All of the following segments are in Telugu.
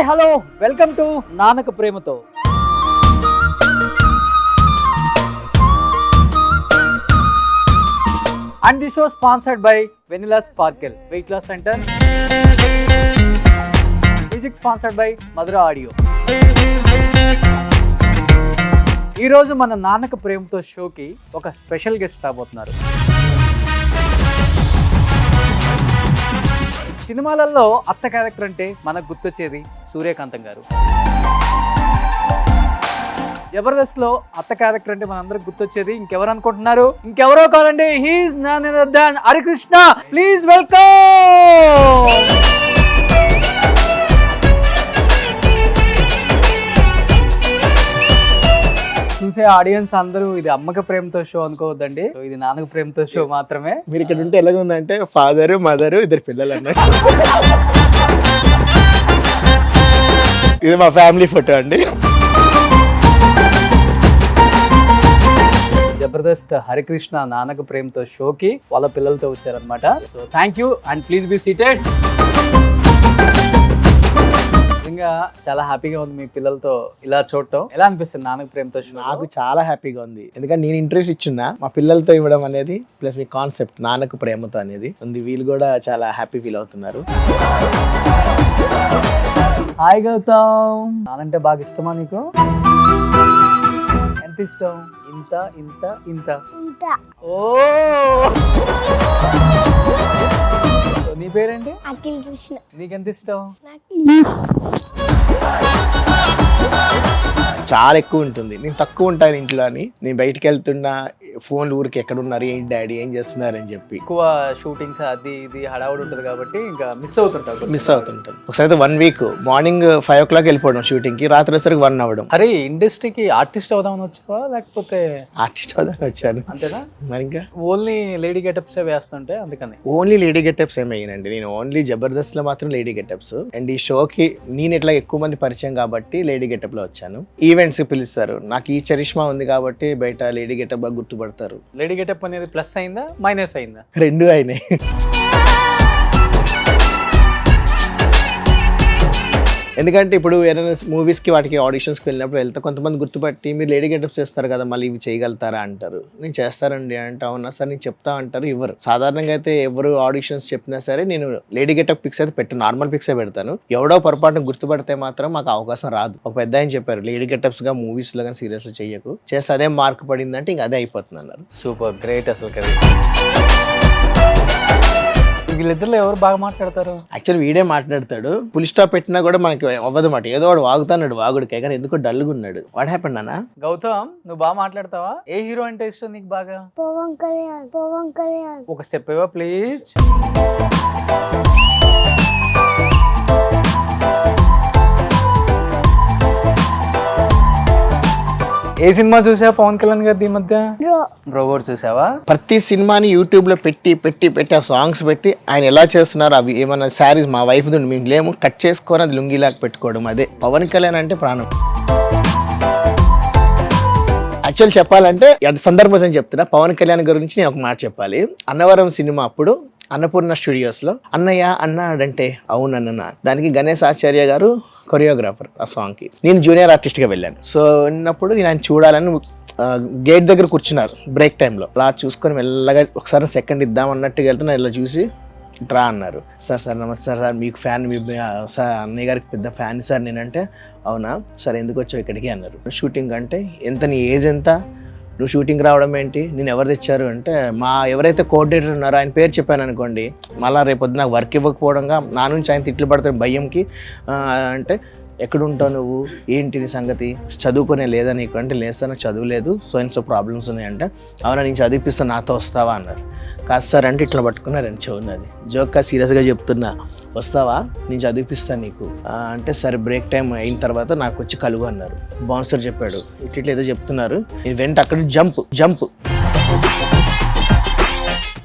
హలో వెల్కమ్ టు నానక ప్రేమతో. And the show sponsored by Vanilla Sparkle Weight Loss Center. Music sponsored by Madura Audio. ఈ రోజు మన నానక ప్రేమతో షోకి ఒక స్పెషల్ గెస్ట్ రాబోతున్నారు. సినిమాలలో అత్త క్యారెక్టర్ అంటే మనకు గుర్తొచ్చేది సూర్యకాంతం గారు. జబర్దస్త్ లో అత్త క్యారెక్టర్ అంటే మనందరికి గుర్తొచ్చేది ఇంకెవరు అనుకుంటున్నారు? ఇంకెవరో కాదండి, he is none other than Harikrishna. Please welcome. చూసే ఆడియన్స్ అందరూ ఇది అమ్మక ప్రేమతో షో అనుకోవద్దండి, ఇది నాన్నక ప్రేమతో షో మాత్రమే. మీరు ఇక్కడ ఉంటే ఎలాగ ఉందంటే ఫాదర్ మదర్ ఇద్దరు పిల్లలు అన్నారు. ఇది మా ఫ్యామిలీ ఫోటో అండి. జబర్దస్త్ హరికృష్ణ నానక ప్రేమతో షోకి వాళ్ళ పిల్లలతో వచ్చారనమాట. So thank you and please be seated. నిజంగా చాలా హ్యాపీగా ఉంది మీ పిల్లలతో ఇలా చూడటం. ఎలా అనిపిస్తుంది నానక ప్రేమతో షో? నాకు చాలా హ్యాపీగా ఉంది, ఎందుకంటే నేను ఇంట్రెస్ట్ ఇచ్చున్నా మా పిల్లలతో ఇవ్వడం అనేది, ప్లస్ మీ కాన్సెప్ట్ నానక ప్రేమతో అనేది ఉంది. వీళ్ళు కూడా చాలా హ్యాపీ ఫీల్ అవుతున్నారు. హాయ్ గౌతమ్, నానంటే బాగా ఇష్టమా నీకు? ఎంత ఇష్టం? ఇంత ఇంత ఇంత ఓ. నీ పేరేంటి? అఖిల్ కృష్ణ. నీకెంత ఇష్టం? చాలా ఎక్కువ ఉంటుంది. నేను తక్కువ ఉంటాను ఇంట్లో అని, నేను బయటికి వెళ్తున్నా ఫోన్లు ఊరికి ఎక్కడ ఉన్నారు, ఏంటి డాడీ ఏం చేస్తున్నారు అని చెప్పి. ఎక్కువ షూటింగ్స్ అది ఇది హడావుడి ఉంటుంది కాబట్టి ఇంకా మిస్ అవుతుంటాను. ఒకసారి 1 వీక్ మార్నింగ్ 5 o'clock వెళ్ళిపోవడం షూటింగ్ కి, రాత్రి వచ్చరికి 1 అవ్వడం. అరే ఇండస్ట్రీకి ఆర్టిస్ట్ అవుదామని వచ్చావా లేకపోతే? ఆర్టిస్ట్ అవుదామని వచ్చాను. అంతేనా? మరి ఇంకా ఓన్లీ లేడీ గెటప్స్ వేస్తుంటే అందుకని. ఓన్లీ లేడీ గెటప్స్ ఏమయ్యానండి, నేను ఓన్లీ జబర్దస్త్ లో మాత్రం లేడీ గెటప్స్. అండ్ ఈ షోకి నేను ఇట్లా ఎక్కువ మంది పరిచయం కాబట్టి లేడీ గెటప్ లో వచ్చాను. ఈవెంట్స్ పిలుస్తారు, నాకు ఈ చరిష్మా ఉంది కాబట్టి బయట లేడీ గెటప్ గా గుర్తుపడతారు. లేడీ గెటప్ అనేది ప్లస్ అయిందా మైనస్ అయిందా? రెండు అయినాయి. ఎందుకంటే ఇప్పుడు ఏదైనా మూవీస్కి వాటికి ఆడిషన్స్కి వెళ్ళినప్పుడు వెళ్తే కొంతమంది గుర్తుపట్టి మీరు లేడీ గెటప్స్ చేస్తారు కదా, మళ్ళీ ఇవి చేయగలుగుతారా అంటారు. నేను చేస్తారండి అంటే అవునా సార్ నేను చెప్తా అంటారు. ఇవ్వరు. సాధారణంగా అయితే ఎవరు ఆడిషన్స్ చెప్పినా సరే నేను లేడీ గెటప్ పిక్స్ అయితే పెట్టాను, నార్మల్ పిక్సే పెడతాను. ఎవడో పొరపాటున గుర్తుపడితే మాత్రం మాకు అవకాశం రాదు. ఒక పెద్ద ఆయన చెప్పారు, లేడీ గెటప్స్గా మూవీస్లో కానీ సీరియల్స్లో చెయ్యకు, చేస్తే అదే మార్క్ పడిందంటే ఇంకా అదే అయిపోతుంది అన్నారు. Super great. అసలు కదా వీళ్ళిద్దరు ఎవరు బాగా మాట్లాడతారు? యాక్చువల్ వీడే మాట్లాడతాడు. ఫుల్ స్టాప్ పెట్టినా కూడా మనకి అవ్వదు మాట. ఏదో వాడు వాగుతాడు వాగుడికే, కానీ ఎందుకో డల్గా ఉన్నాడు. వాట్ హ్యాపెండ్ అన్న? గౌతమ్ నువ్వు బాగా మాట్లాడతావా? ఏ హీరో అంటే ఇష్టం నీకు బాగా? పవన్ కళ్యాణ్. ఒక స్టెప్ ఇవ్వ ప్లీజ్. ఏ సినిమా చూసావా పవన్ కళ్యాణ్ గారి ఈ మధ్య? బ్రో కూడా చూసావా? ప్రతి సినిమాని యూట్యూబ్ లో పెట్టి ఆ సాంగ్స్ పెట్టి ఆయన ఎలా చేస్తున్నారు, అవి ఏమన్నా శారీస్ మా వైఫ్ దుండి మేము లేము కట్ చేసుకొని అది లుంగిలాగా పెట్టుకోవడం, అదే పవన్ కళ్యాణ్ అంటే ప్రాణం. యాక్చువల్ చెప్పాలంటే సందర్భం చెప్తున్నా, పవన్ కళ్యాణ్ గురించి నేను ఒక మాట చెప్పాలి. అన్నవరం సినిమా అప్పుడు అన్నపూర్ణ స్టూడియోస్లో అన్నయ్య అన్నాడంటే అవునన్న, దానికి గణేష్ ఆచార్య గారు కొరియోగ్రాఫర్ ఆ సాంగ్కి. నేను జూనియర్ ఆర్టిస్ట్గా వెళ్ళాను. సో ఉన్నప్పుడు నేను ఆయన చూడాలని గేట్ దగ్గర కూర్చున్నారు బ్రేక్ టైంలో. అలా చూసుకొని మెల్లగా ఒకసారి సెకండ్ ఇద్దాం అన్నట్టుగా వెళ్తే ఇలా చూసి డ్రా అన్నారు. సార్ నమస్తే సార్, మీకు ఫ్యాన్, మీ సార్ అన్నయ్య గారికి పెద్ద ఫ్యాన్ సార్ నేనంటే. అవునా సార్, ఎందుకు వచ్చావు ఇక్కడికి అన్నారు. షూటింగ్ అంటే ఎంత, నీ ఏజ్ ఎంత, నువ్వు షూటింగ్ రావడం ఏంటి, నేను ఎవరు తెచ్చారు అంటే మా ఎవరైతే కోఆర్డినేటర్ ఉన్నారో ఆయన పేరు చెప్పాను అనుకోండి, మళ్ళీ రేపొద్దు నాకు వర్క్ ఇవ్వకపోవడంగా నా నుంచి ఆయన తిట్లు పడతాడు భయంకి. అంటే ఎక్కడుంటావు నువ్వు, ఏంటి నీ సంగతి, చదువుకునే లేదా నీకు అంటే, లేదు సార్ నాకు చదువు లేదు, సో ప్రాబ్లమ్స్ ఉన్నాయంటే. అవునా నేను చదివిపిస్తాను నాతో వస్తావా అన్నారు. కాదు సార్ అంటే ఇట్లా పట్టుకున్నారని చెవున్నది. జోక్గా సీరియస్గా చెప్తున్నా, వస్తావా నేను చదివిపిస్తాను నీకు అంటే సరే బ్రేక్ టైం అయిన తర్వాత నాకు వచ్చి కలుగు అన్నారు. బౌన్సర్ చెప్పాడు ఇట్లా ఏదో చెప్తున్నారు. నేను వెంట అక్కడ జంప్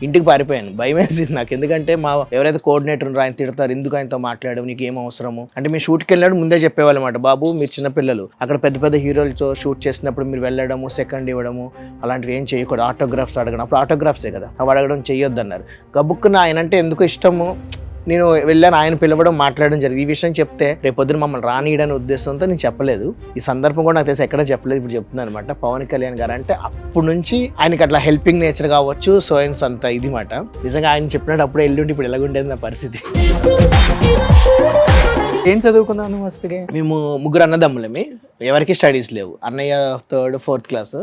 ఇంటికి పారిపోయాను, భయం వేసింది నాకు. ఎందుకంటే మా ఎవరైతే కోఆర్డినేటర్ ఉన్నారో ఆయన తిడతారు, ఎందుకు ఆయనతో మాట్లాడవు, నీకు ఏం అవసరము అంటే. మేము షూట్కి వెళ్ళినప్పుడు ముందే చెప్పేవాళ్ళు అన్నమాట, బాబు మీరు చిన్నపిల్లలు, అక్కడ పెద్ద పెద్ద హీరోలతో షూట్ చేసినప్పుడు మీరు వెళ్ళడము, సెకండ్ ఇవ్వడము అలాంటివి ఏం చేయకూడదు, ఆటోగ్రాఫ్స్ అడగడం, అప్పుడు ఆటోగ్రాఫ్సే కదా అవి అడగడం చేయొద్దు అన్నారు. గబుక్కున ఆయన అంటే ఎందుకు ఇష్టము, నేను వెళ్ళాను, ఆయన పిలవడం మాట్లాడడం జరిగింది. ఈ విషయం చెప్తే రేపు పొద్దున మమ్మల్ని రానియడనే ఉద్దేశంతో నేను చెప్పలేదు. ఈ సందర్భం కూడా నాకు తెలిసి ఎక్కడ చెప్పలేదు, ఇప్పుడు చెప్తున్నాను అనమాట. పవన్ కళ్యాణ్ గారు అంటే అప్పటి నుంచి ఆయనకి అట్లా హెల్పింగ్ నేచర్ కావచ్చు, సోయన్స్ అంత ఇది మాట. నిజంగా ఆయన చెప్పినట్టు అప్పుడు వెళ్ళుండి ఇప్పుడు ఎలాగుండేది నా పరిస్థితి. ఏం చదువుకున్నాను మస్తుగా? మేము ముగ్గురు అన్నదమ్ములమే, ఎవరికి స్టడీస్ లేవు. అన్నయ్య 3rd 4th క్లాస్,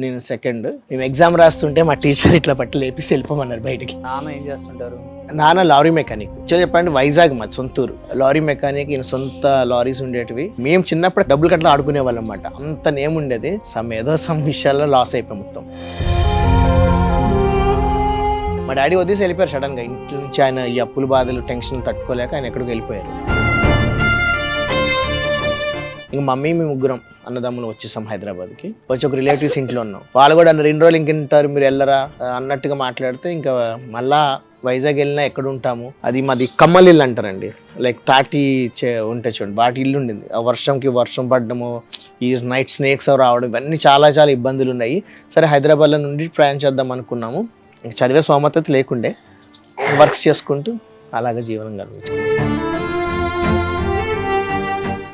నేను 2nd. మేము ఎగ్జామ్ రాస్తుంటే మా టీచర్ ఇట్లా పట్టి లేపేసి వెళ్ళిపోమన్నారు బయటికి. నాన్న ఏం చేస్తుంటారు? నాన్న లారీ మెకానిక్. చెప్పండి, వైజాగ్ మా సొంతూరు. లారీ మెకానిక్, ఈయన సొంత లారీస్ ఉండేటివి. మేము చిన్నప్పుడు డబ్బులు కట్లా ఆడుకునే వాళ్ళం అన్నమాట. అంత నేమ్ ఉండేది. ఏదో సమ్ విషయాల్లో లాస్ అయిపోయి మొత్తం. మా డాడీ వదిలేసి వెళ్ళిపోయారు సడన్ గా ఇంటి నుంచి. ఆయన ఈ అప్పుల బాధలు టెన్షన్ తట్టుకోలేక ఆయన ఎక్కడికి వెళ్ళిపోయారు. ఇంక మమ్మీ మేము ముగ్గురం అన్నదమ్ములు వచ్చేసాం హైదరాబాద్కి. వచ్చి ఒక రిలేటివ్స్ ఇంట్లో ఉన్నాం. వాళ్ళు కూడా 2 రోజులు ఇంకెంటారు మీరు వెళ్ళరా అన్నట్టుగా మాట్లాడితే, ఇంకా మళ్ళా వైజాగ్ వెళ్ళినా ఎక్కడ ఉంటాము, అది మాది కమ్మల్ ఇల్లు అంటారండి, లైక్ తాటి ఉంటాయి చూడండి, వాటి ఇల్లు ఉండింది. ఆ వర్షం పడ్డము, ఈ నైట్ స్నేక్స్ రావడం, ఇవన్నీ చాలా చాలా ఇబ్బందులు ఉన్నాయి. సరే హైదరాబాద్లో నుండి ప్రయాణం చేద్దాం అనుకున్నాము. ఇంక చదివే సోమతత లేకుండే, వర్క్స్ చేసుకుంటూ అలాగే జీవనం గడిపించాం.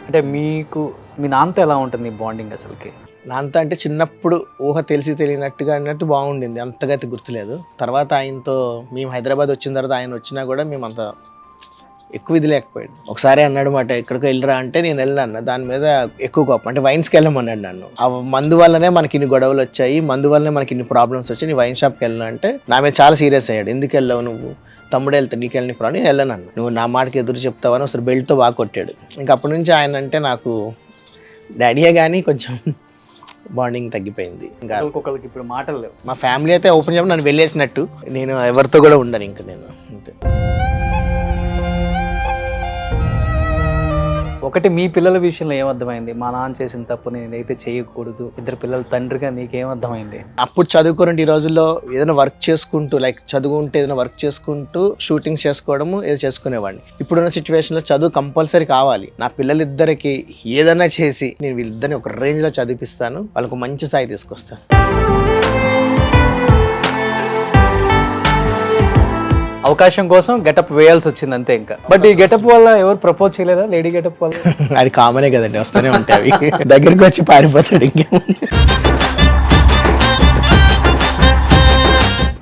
అంటే మీకు మీ నాన్నతో ఎలా ఉంటుంది బాండింగ్ అసలుకి? నాన్నతో అంటే చిన్నప్పుడు ఊహ తెలిసి తెలియనట్టుగా అన్నట్టు బాగుండింది, అంతగా అయితే గుర్తులేదు. తర్వాత ఆయనతో మేము హైదరాబాద్ వచ్చిన తర్వాత ఆయన వచ్చినా కూడా మేము అంత ఎక్కువ ఇది లేకపోయాడు. ఒకసారి అన్నాడు మాట, ఎక్కడికి వెళ్ళరా అంటే నేను వెళ్ళినా. దాని మీద ఎక్కువ కోపం, అంటే వైన్స్కి వెళ్ళమన్నాడు నన్ను. ఆ మందు వల్లనే మనకి ఇన్ని గొడవలు వచ్చాయి, మందు వల్లనే మనకి ఇన్ని ప్రాబ్లమ్స్ వచ్చాయి, నీ వైన్ షాప్కి వెళ్ళినా అంటే నా మీద చాలా సీరియస్ అయ్యాడు. ఎందుకు వెళ్ళావు నువ్వు, తమ్ముడు వెళ్తా నీకు వెళ్ళని ప్రాణి వెళ్ళను, నువ్వు నా మాటకి ఎదురు చెప్తావని ఒకసారి బెల్ట్తో బాగా కొట్టాడు. ఇంకా అప్పటి నుంచి ఆయన అంటే నాకు డాడీయే కానీ కొంచెం బాండింగ్ తగ్గిపోయింది. ఇంకా ఒకరికి ఇప్పుడు మాటలు లేవు. మా ఫ్యామిలీ అయితే ఓపెన్ చెప్పి నన్ను వెళ్ళేసినట్టు, నేను ఎవరితో కూడా ఉండను ఇంకా నేను అంతే. ఒకటి మీ పిల్లల విషయంలో ఏమర్థమైంది? మా నాన్న చేసిన తప్పు నేనైతే చేయకూడదు, 2 పిల్లల తండ్రిగా నీకేమర్థమైంది? అప్పుడు చదువుకోరండి, ఈ రోజుల్లో ఏదైనా వర్క్ చేసుకుంటూ, లైక్ చదువుకుంటే ఏదైనా వర్క్ చేసుకుంటూ షూటింగ్స్ చేసుకోవడము ఏదో చేసుకునేవాడిని. ఇప్పుడున్న సిచ్యువేషన్లో చదువు కంపల్సరీ కావాలి. నా పిల్లలిద్దరికి ఏదైనా చేసి నేను వీళ్ళిద్దరిని ఒక రేంజ్లో చదివిపిస్తాను, వాళ్ళకు మంచి స్థాయి తీసుకొస్తాను. అవకాశం కోసం గెటప్ వేయాల్సి వచ్చింది అంతే ఇంకా. బట్ ఈ గెటప్ వల్ల ఎవరు ప్రపోజ్ చేయలేదా? లేడీ గెటప్ వల్ల అది కామనే కదండి, వస్తూనే ఉంటాయి. దగ్గరికి వచ్చి పారిపోతాడు ఇంకేముంది.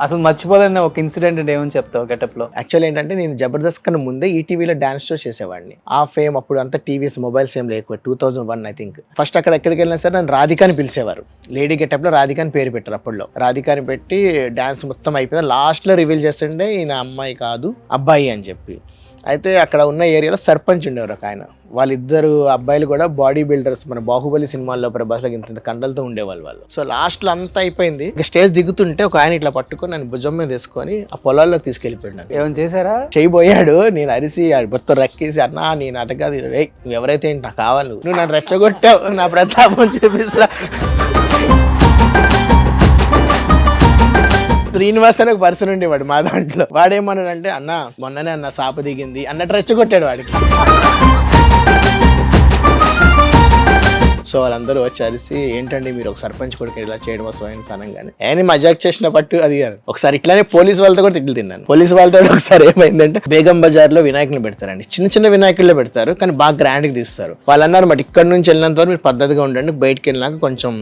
అసలు మర్చిపోలేని ఒక ఇన్సిడెంట్ ఏమని చెప్తావు గెటప్ లో? యాక్చువల్ ఏంటంటే నేను జబర్దస్త్ కన్నా ముందే ఈటీవీలో డాన్స్ షో చేసేవాడిని. ఆ ఫేమ్ అప్పుడు అంతా టీవీస్ మొబైల్స్ ఏం లేకపోతే 2001 ఐ థింక్. ఫస్ట్ అక్కడ ఎక్కడికి వెళ్ళినా సరే నన్ను రాధిక అని పిలిచేవారు. లేడీ గెటప్ లో రాధిక అని పేరు పెట్టారు. అప్పట్లో రాధిక అని పెట్టి డాన్స్ మొత్తం అయిపోయింది. లాస్ట్ లో రివీల్ చేస్తుండే ఈయన అమ్మాయి కాదు అబ్బాయి అని చెప్పి. అయితే అక్కడ ఉన్న ఏరియాలో సర్పంచ్ ఉండేవారు ఒక ఆయన. వాళ్ళిద్దరు అబ్బాయిలు కూడా బాడీ బిల్డర్స్, మన బాహుబలి సినిమాల్లో ప్రభాస్లో ఇంత కండలతో ఉండేవాళ్ళు వాళ్ళు. సో లాస్ట్లో అంతా అయిపోయింది. ఇక స్టేజ్ దిగుతుంటే ఒక ఆయన ఇట్లా పట్టుకొని నన్ను భుజం మీద వేసుకొని ఆ పొలాల్లోకి తీసుకెళ్ళిపోయాడు. ఏమైనా చేశారా? చేయబోయాడు, నేను అరిసి మొత్తం రక్కేసి, అన్నా నేను అట కాదు, నువ్వు ఎవరైతే ఏంటి నాకు కావాలి, నువ్వు నన్ను రెచ్చగొట్టావు, నా ప్రతాపం చూపిస్తా. శ్రీనివాస్ అని ఒక పర్సన్ ఉండేవాడు మా దాంట్లో. వాడేమన్నాడంటే, అన్న మొన్ననే అన్న సాప దిగింది అన్నట్టు రెచ్చగొట్టాడు వాడికి. సో వాళ్ళందరూ వచ్చి అరిసి, ఏంటండి మీరు ఒక సర్పంచ్ కొడుకు ఇలా చేయడం సోయన్స్ అనగానే ఆయన మజాక్ చేసిన పట్టు అది. ఒకసారి ఇట్లానే పోలీసు వాళ్ళతో కూడా తిట్లు తిన్నాను. పోలీసు వాళ్ళతో ఒకసారి ఏమైందంటే, బేగం బజార్ లో వినాయకులు పెడతారండి, చిన్న చిన్న వినాయకుల్లో పెడతారు కానీ బాగా గ్రాండ్ గా తీస్తారు. వాళ్ళు అన్నారు మరి ఇక్కడ నుంచి వెళ్ళినంత వరకు మీరు పద్ధతిగా ఉండండి, బయటకు వెళ్ళినాక కొంచెం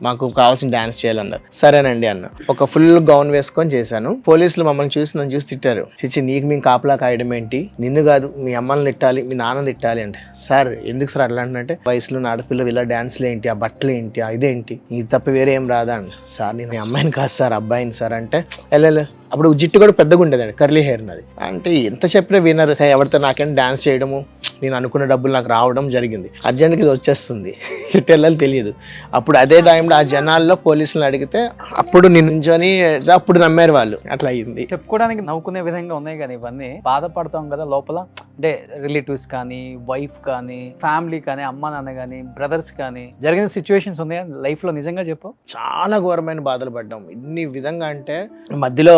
మాకు కావాల్సిన డాన్స్ చేయాలన్నారు. సరేనండి అన్న. ఒక ఫుల్ గౌన్ వేసుకొని చేశాను. పోలీసులు మమ్మల్ని చూసి నన్ను చూసి తిట్టారు. చిచ్చి నీకు మేము కాపలా కాయడం ఏంటి, నిన్ను కాదు మీ అమ్మల్ని తిట్టాలి, మీ నాన్న తిట్టాలి అంటే. సార్ ఎందుకు సార్ అట్లా అంటే, వయసులో ఆడపిల్ల ఇలా డాన్స్లు ఏంటి, ఆ బట్టలు ఏంటి, ఇదేంటి, ఇది తప్ప వేరే ఏం రాదా అండి. సార్ నేను మీ అమ్మాయిని కాదు సార్ అబ్బాయిని సార్ అంటే, వెళ్ళలే. అప్పుడు జిట్టు కూడా పెద్దగా ఉండేదండి, కర్లీ హెయిర్ నాది. అంటే ఎంత చెప్పినా వినరు. ఎవరితో నాకేం డాన్స్ చేయడము, నేను అనుకున్న డబ్బులు నాకు రావడం జరిగింది. అర్జెంట్కి ఇది వచ్చేస్తుంది, ఇటు వెళ్ళాలి తెలియదు. అప్పుడు అదే టైంలో ఆ జనాల్లో పోలీసులను అడిగితే అప్పుడు నేను నుంచొని అప్పుడు నమ్మారు వాళ్ళు. అట్లా అయ్యింది. చెప్పుకోవడానికి నవ్వుకునే విధంగా ఉన్నాయి కానీ ఇవన్నీ బాధపడతాం కదా లోపల. అంటే రిలేటివ్స్ కానీ, వైఫ్ కానీ, ఫ్యామిలీ కానీ, అమ్మ నాన్న కానీ, బ్రదర్స్ కానీ జరిగిన సిచ్యువేషన్స్ ఉన్నాయా లైఫ్ లో? నిజంగా చెప్పు. చాలా ఘోరమైన బాధలు పడ్డాం. ఇన్ని విధంగా అంటే మధ్యలో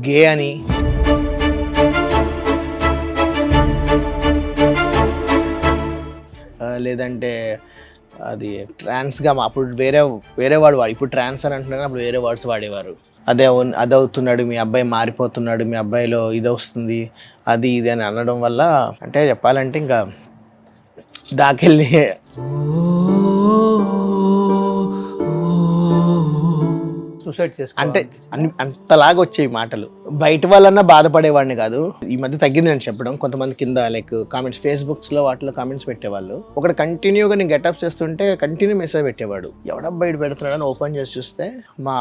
గే అని, లేదంటే అది ట్రాన్స్గా అప్పుడు వేరే వాడు ఇప్పుడు ట్రాన్స్ అని అంటున్నారు, అప్పుడు వేరే వర్డ్స్ వాడేవారు. అది అవుతున్నాడు, మీ అబ్బాయి మారిపోతున్నాడు, మీ అబ్బాయిలో ఇది వస్తుంది, అది ఇది అని అనడం వల్ల అంటే చెప్పాలంటే ఇంకా దాకెళ్ళి సూసైడ్ అంటే అంతలాగా వచ్చేవి మాటలు. బయట వాళ్ళన్నా బాధపడేవాడిని కాదు. ఈ మధ్య తగ్గింది నేను చెప్పడం. కొంతమంది కింద లైక్ కామెంట్స్, ఫేస్బుక్స్లో వాటిలో కామెంట్స్ పెట్టేవాళ్ళు. ఒకటి కంటిన్యూగా నేను గెటప్ చేస్తుంటే కంటిన్యూ మెసేజ్ పెట్టేవాడు, ఎవడబ్బా బయట పెడుతున్నాడని ఓపెన్ చేసి చూస్తే మా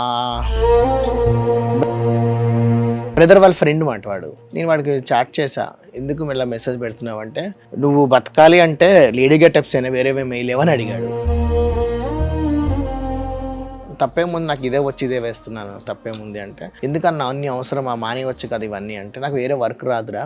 బ్రదర్ వాళ్ళ ఫ్రెండ్ మాట వాడు. నేను వాడికి చాట్ చేసా, ఎందుకు మళ్ళీ మెసేజ్ పెడుతున్నావు అంటే, నువ్వు బతకాలి అంటే లేడీ గెటప్స్ అయినా వేరేవే మెయిలేవని అడిగాడు. తప్పేముంది, నాకు ఇదే వచ్చి ఇదే వేస్తున్నాను, తప్పేముంది అంటే, ఎందుకన్నా అన్ని అవసరం మానేవచ్చు కదా ఇవన్నీ అంటే, నాకు వేరే వర్క్ రాదురా,